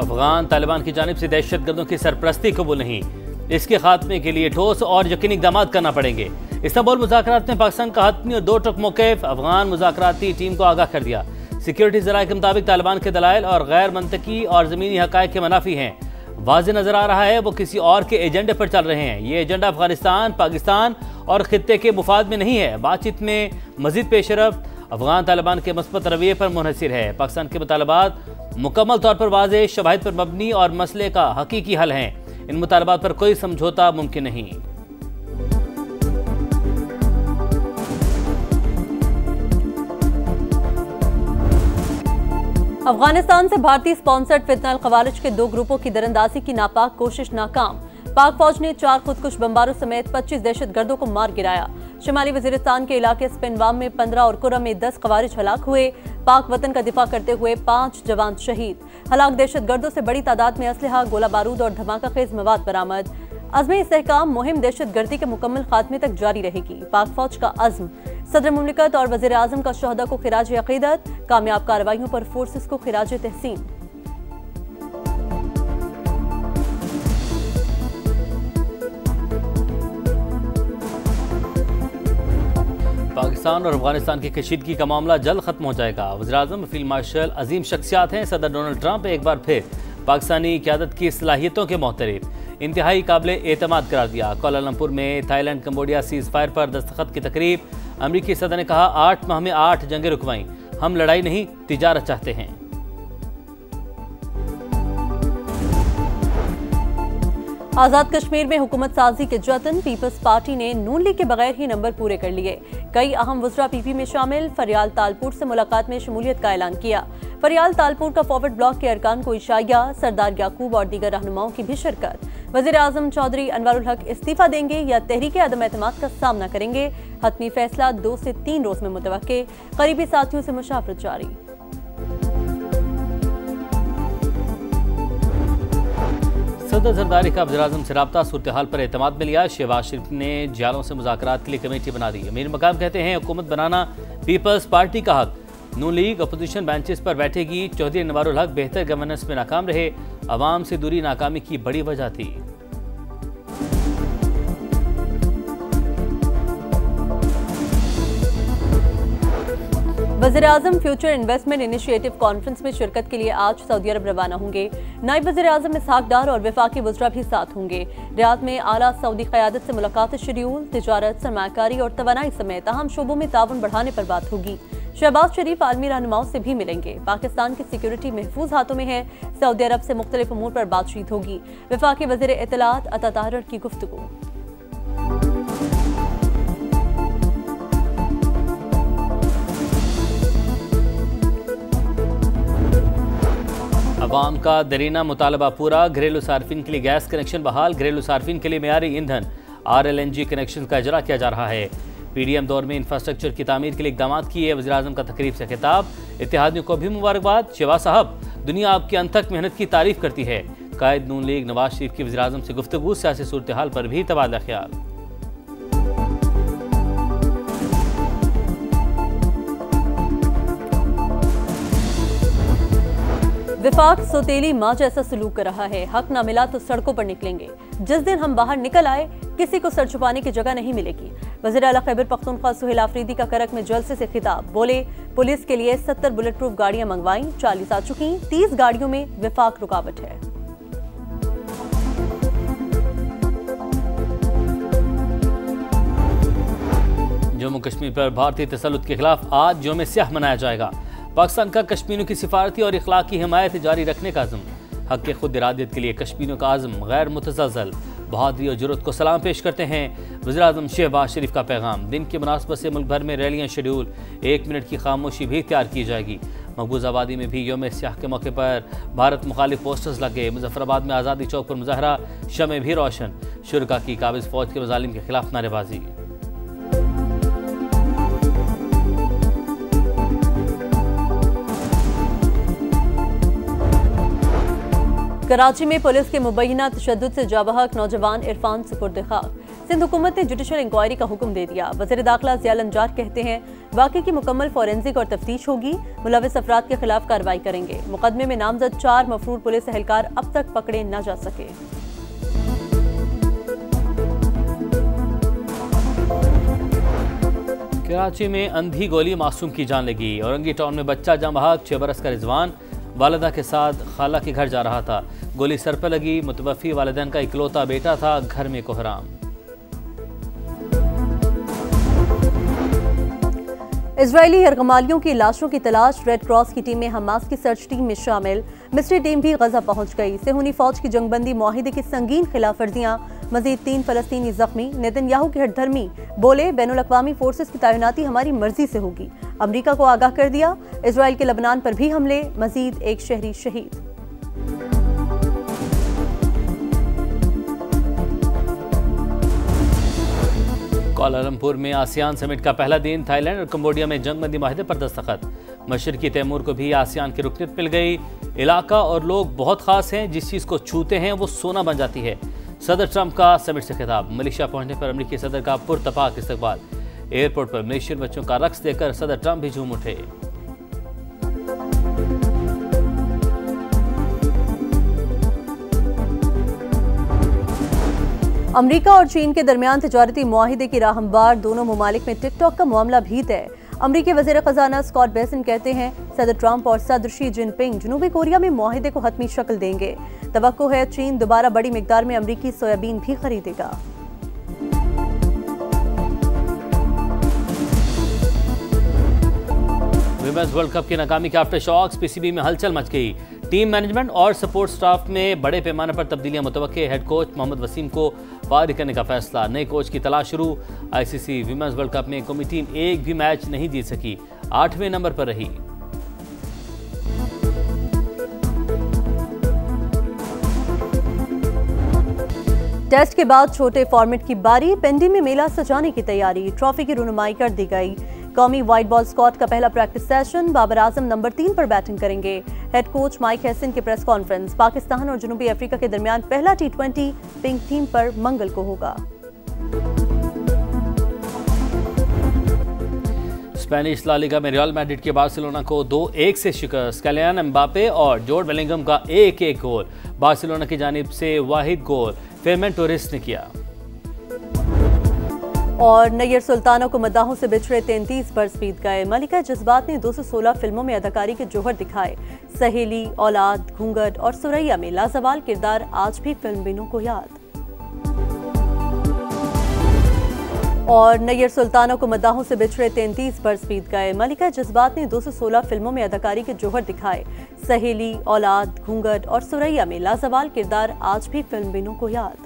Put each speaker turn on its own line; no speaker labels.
अफगान तालिबान की जानिब से दहशतगर्दों की सरपरस्ती कबूल नहीं, इसके खात्मे के लिए ठोस और यकीनी इक़दाम करना पड़ेंगे। इस्तांबुल मुज़ाकरात में पाकिस्तान का हतमी और 2 टुक मौक़िफ़, अफगान मुज़ाकराती टीम को आगाह कर दिया। सिक्योरिटी ज़राए के मुताबिक तालिबान के दलाइल और गैर मंतकी और ज़मीनी हक़ाइक़ के मुनाफी हैं। वाज़ेह नज़र आ रहा है वो किसी और के एजेंडे पर चल रहे हैं। ये एजेंडा अफगानिस्तान, पाकिस्तान और खित्ते के मुफाद में नहीं है। बातचीत में मज़ीद पेशरफ अफगान तालिबान के मस्बत रवैये पर मुनहसिर है। पाकिस्तान के मुतालबात मुकम्मल तौर पर वाज़ेह, शवाहिद पर मबनी और मसले का हकीकी हल हैं। इन मुतालबात पर कोई समझौता मुमकिन नहीं।
अफगानिस्तान से भारतीय स्पॉन्सर्ड फितना ख़वारिज के 2 ग्रुपों की दरअंदाजी की नापाक कोशिश नाकाम। पाक फौज ने 4 खुदकुश बमबारों समेत 25 दहशतगर्दों को मार गिराया। शुमाली वजीरिस्तान के इलाके स्पिनवाम में 15 और कुरम में 10 ख़वारिज हलाक हुए। पाक वतन का दिफा करते हुए 5 जवान शहीद। हलाक दहशतगर्दों से बड़ी तादाद में असलहा, गोला बारूद और धमाका खेज मवाद बरामद। अज़्म इस्तेहकाम मुहिम दहशतगर्दी के मुकम्मल खात्मे तक जारी रहेगी। पाक फौज का अज़्म। सदर मुमलिकत और वज़ीर आज़म का शहदा को खिराज अक़ीदत। कामयाब कार्रवाइयों पर फोर्सेस को खिराज तहसीन।
पाकिस्तान और अफगानिस्तान की कशीदगी का मामला जल्द खत्म हो जाएगा। वज़ीर आज़म फील्ड मार्शल अजीम शख्सियात हैं। सदर डोनाल्ड ट्रंप एक बार फिर पाकिस्तानी क़यादत की सलाहियतों के मोहतरफ, इंतहाई काबिल एतमाद करार दिया। कोलालमपुर में थाईलैंड कंबोडिया सीज़ फायर पर दस्तखत की तकरीब। अमरीकी सदर ने कहा 8 माह में 8 जंगें रुकवाईं, हम लड़ाई नहीं तिजारत चाहते हैं।
आज़ाद कश्मीर में हुकूमत साजी के जतन। पीपल्स पार्टी ने नून लीग के बगैर ही नंबर पूरे कर लिए। कई अहम वज़रा पीपी में शामिल। फरियाल तालपुर से मुलाकात में शमूलियत का ऐलान किया। फरियाल तालपुर का फॉरवर्ड ब्लॉक के अरकान को इशाया। सरदार याकूब और दीगर रहनुमाओं की भी शिरकत। वज़ीर आज़म चौधरी अनवरुल हक इस्तीफा देंगे या तहरीक अदम एतमाद का सामना करेंगे। हतमी फैसला 2 से 3 रोज में मुतवक्के। करीबी साथियों से मुशावरत जारी।
सदर जरदारी का वज़ीर आज़म से रब्ता, सूरत हाल पर एतमाद में लिया। शहबाज शरीफ ने जियालों से मुज़ाकरात के लिए कमेटी बना दी। अमीर मकाम कहते हैं हुकूमत बनाना पीपल्स पार्टी का हक। नून लीग अपोजिशन बेंचेस पर बैठेगी। चौधरी अनवरुल हक बेहतर गवर्नेंस में नाकाम रहे, अवाम से दूरी नाकामी की बड़ी वजह थी।
वज़ीर आज़म फ्यूचर इन्वेस्टमेंट इनिशिएटिव कॉन्फ्रेंस में शिरकत के लिए आज सऊदी अरब रवाना होंगे। नायब वज़ीर आज़म इसहाक डार और वफाकी वज़रा भी साथ होंगे। रियाद में आला सऊदी क़यादत से मुलाकात शेड्यूल। तिजारत, सरमायाकारी और तवानाई समेत अहम शोबों में ताउन बढ़ाने पर बात होगी। शहबाज शरीफ आलमी रहनुमाओं से भी मिलेंगे। पाकिस्तान की सिक्योरिटी महफूज हाथों में है। सऊदी अरब से मुख्तलिफ उमूर पर बातचीत होगी। वफाकी वज़ीर इत्तलात अता ताहर की गुफ्तगू।
अवाम का दरीना मुतालबा पूरा। घरेलू सार्फिन के लिए गैस कनेक्शन बहाल। घरेलू सार्फिन के लिए मेयारी ईंधन RLNG कनेक्शन का इजरा किया जा रहा है। PDM दौर में इंफ्रास्ट्रक्चर की तामीर के लिए इक़दाम किए। वज़ीर आज़म का तकरीब से खिताब। इत्तेहादियों को भी मुबारकबाद। शहबाज साहब, दुनिया आपकी अनथक मेहनत की तारीफ करती है। कायद नून लीग नवाज शरीफ की वज़ीर आज़म से गुफ्तगू। सियासी सूरत हाल पर भी तबादला ख्याल।
विफाक सोतेली माँ जैसा सलूक कर रहा है। हक ना मिला तो सड़कों पर निकलेंगे। जिस दिन हम बाहर निकल आए किसी को सर छुपाने की जगह नहीं मिलेगी। वज़ीर आला खैबर पख्तूनख्वा सुहेल आफरीदी का करक में जलसे से खिताब। बोले पुलिस के लिए 70 बुलेट प्रूफ गाड़ियां मंगवाई, 40 आ चुकी, 30 गाड़ियों में विफाक रुकावट है।
जम्मू कश्मीर पर भारतीय तसल्लुत के खिलाफ आज यौम स्याह मनाया जाएगा। पाकिस्तान का कश्मीरियों की सिफारती और इखलाकी हिमायत जारी रखने का आज़म। हक के खुद इरादियत के लिए कश्मीरियों का आज़म गैर मुतज़लज़ल बहादुरी और जुर्रत को सलाम पेश करते हैं। वज़ीर आज़म शहबाज शरीफ का पैगाम। दिन की मुनासबत से मुल्क भर में रैलियाँ शेड्यूल। 1 मिनट की खामोशी भी तैयार की जाएगी। मकबूज आबादी में भी यौम स्याह के मौके पर भारत मुखालिफ पोस्टर्स लगे। मुजफ्फराबाद में आज़ादी चौक पर मुजाहरा, शमें भी रोशन। शुरका की काबिज़ फौज के मज़ालिम के खिलाफ नारेबाजी। कराची में पुलिस के मुबैना तशद्दुद से जाबहक नौजवान इरफान सुपुर्द खाक।
सिंध हुकूमत ने जुडिशल इंक्वायरी का हुक्म दे दिया। वज़ीर दाखिला ज़िया लंजार कहते हैं वाक़े की मुकम्मल फॉरेंसिक और तफ्तीश होगी, मुलविस अफराद के खिलाफ कार्रवाई करेंगे। मुकदमे में नामजद 4 मफरूर पुलिस एहलकार अब तक पकड़े न जा सके।
कराची में अंधी गोली मासूम की जान लगी। औरंगी टाउन में बच्चा जाँ बहक 6 बरस का रिजवान वालिदा के साथ खाला के घर जा रहा था। गोली सर पर लगी। मुतवफ़ी वालिदैन का इकलौता बेटा था। घर में कोहराम।
इजरायली यरगमालियों की लाशों की तलाश। रेड क्रॉस की टीम में हमास की सर्च टीम में शामिल। मिस्री टीम भी गजा पहुंच गई। सेहूनी फौज की जंगबंदी मुआहिदे की संगीन खिलाफवर्जियां। मजीद 3 फलस्तीनी जख्मी। नेतन्याहू के हठधर्मी बोले बैनुल अक़वामी फोर्सेस की तैनाती हमारी मर्जी से होगी। अमरीका को आगाह कर दिया। इजराइल के लबनान पर भी हमले। मजीद 1 शहरी शहीद।
कुआलालंपुर में आसियान समिट का पहला दिन। थाईलैंड और कंबोडिया में जंगबंदी माहिदे पर दस्तखत। मशरकी तैमूर को भी आसियान की रुकनीत मिल गई। इलाका और लोग बहुत खास हैं, जिस चीज़ को छूते हैं वो सोना बन जाती है। सदर ट्रंप का समिट से खिताब। मलेशिया पहुंचने पर अमेरिकी सदर का पुरतपाक इस्तकबाल। एयरपोर्ट पर मलेशियन बच्चों का रक्स देखकर सदर ट्रंप भी झूम उठे।
अमरीका और चीन के दरमियान तिजारती मुआहिदे की राह हमवार। दोनों ममालिक में टिकटॉक का मामला भी तय। अमरीकी वज़ीर ख़जाना स्कॉट बेसेंट कहते हैं सदर ट्रंप और सदर शी जिनपिंग जनूबी कोरिया में मुआहिदे को हतमी शक्ल देंगे। तवक्को है चीन दोबारा बड़ी मिकदार में अमरीकी सोयाबीन भी खरीदेगा।
विमेंस वर्ल्ड कप की नाकामी के आफ्टर शॉक्स। पीसीबी में हलचल मच गई। टीम मैनेजमेंट और सपोर्ट स्टाफ में बड़े पैमाने पर तब्दीलियां मुतवक्के। हेड कोच मोहम्मद वसीम को फारिग करने का फैसला। नए कोच की तलाश शुरू। आईसीसी विमेंस वर्ल्ड कप में कौमी टीम एक भी मैच नहीं जीत सकी, 8वें नंबर पर रही।
टेस्ट के बाद छोटे फॉर्मेट की बारी। पेंडी में मेला सजाने की तैयारी। ट्रॉफी की रुनुमाई कर दी गई। कौमी वाइट बॉल स्क्वाड का पहला practice session. Babar Azam number 3 पर बैटिंग करेंगे। हेड कोच माइक हैसन की प्रेस कॉन्फ्रेंस। पाकिस्तान और जनूबी अफ्रीका के दरमियान पहला T20 पिंक थीम पर मंगल को होगा।
स्पेनिश ला लीगा में रियल मैड्रिड के बार्सिलोना को 2-1 से शिकस्त। कैलियन एम्बापे और जोर्ड बेलिंगम का 1-1 गोल। बार्सिलोना की जानिब से वाहिद गोल फेरमैन टोरेस ने किया।
और नैयर सुल्ताना को मद्दाहों से बिछड़े 33 बरस बीत गए। मलिका जज्बात ने 216 फिल्मों में अदाकारी के जौहर दिखाए। सहेली, औलाद, घूंघट और सुरैया में लाजवाल किरदार आज भी फिल्म बिनों को याद। और नैयर सुल्ताना को मद्दाहों से बिछड़े 33 बरस बीत गए। मलिका जज्बात ने 216 फिल्मों में अदाकारी के जौहर दिखाए। सहेली, औलाद, घूंघट और सुरैया में लाजवाल किरदार आज भी फिल्म बिनों को याद।